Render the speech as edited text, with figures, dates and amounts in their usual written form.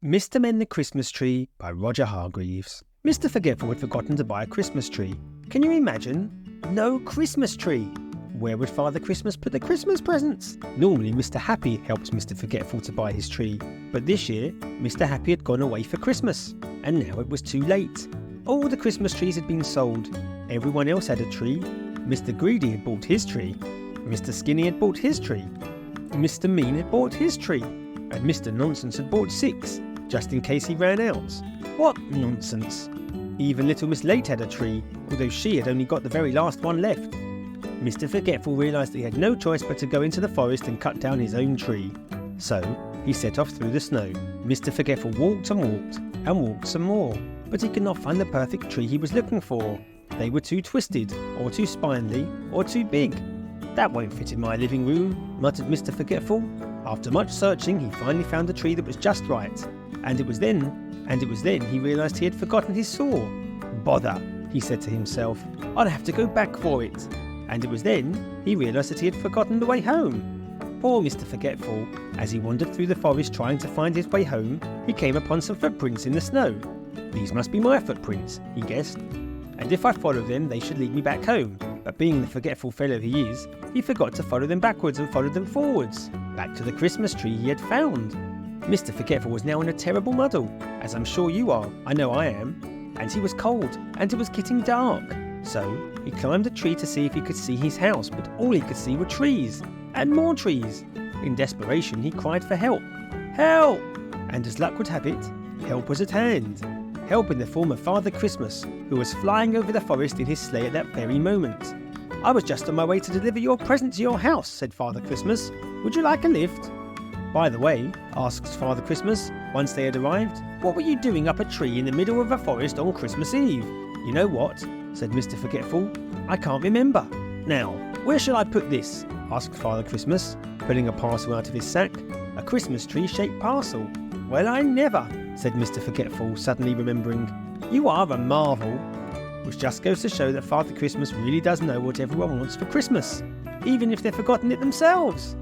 Mr. Mend the Christmas Tree by Roger Hargreaves. Mr. Forgetful had forgotten to buy a Christmas tree. Can you imagine? No Christmas tree! Where would Father Christmas put the Christmas presents? Normally Mr. Happy helps Mr. Forgetful to buy his tree, but this year Mr. Happy had gone away for Christmas, and now it was too late. All the Christmas trees had been sold. Everyone else had a tree. Mr. Greedy had bought his tree. Mr. Skinny had bought his tree. Mr. Mean had bought his tree. And Mr. Nonsense had bought 6, just in case he ran out. What nonsense! Even little Miss Late had a tree, although she had only got the very last one left. Mr. Forgetful realised that he had no choice but to go into the forest and cut down his own tree. So he set off through the snow. Mr. Forgetful walked and walked some more, but he could not find the perfect tree he was looking for. They were too twisted, or too spindly, or too big. "That won't fit in my living room," muttered Mr. Forgetful. After much searching, he finally found a tree that was just right. And it was then he realised he had forgotten his saw. "Bother," he said to himself, "I'll have to go back for it." And it was then he realised that he had forgotten the way home. Poor Mr. Forgetful. As he wandered through the forest trying to find his way home, he came upon some footprints in the snow. "These must be my footprints," he guessed. "And if I follow them, they should lead me back home." But being the forgetful fellow he is, he forgot to follow them backwards and followed them forwards, back to the Christmas tree he had found. Mr. Forgetful was now in a terrible muddle, as I'm sure you are, I know I am. And he was cold, and it was getting dark. So he climbed a tree to see if he could see his house, but all he could see were trees, and more trees. In desperation he cried for help. Help! And as luck would have it, help was at hand. Help in the form of Father Christmas, who was flying over the forest in his sleigh at that very moment. "I was just on my way to deliver your present to your house," said Father Christmas. "Would you like a lift?" "By the way," asked Father Christmas, once they had arrived, "what were you doing up a tree in the middle of a forest on Christmas Eve?" "You know what?" said Mr. Forgetful. "I can't remember. Now, where shall I put this?" asked Father Christmas, pulling a parcel out of his sack. A Christmas tree-shaped parcel. "Well, I never," said Mr. Forgetful, suddenly remembering. "You are a marvel." Which just goes to show that Father Christmas really does know what everyone wants for Christmas, even if they've forgotten it themselves.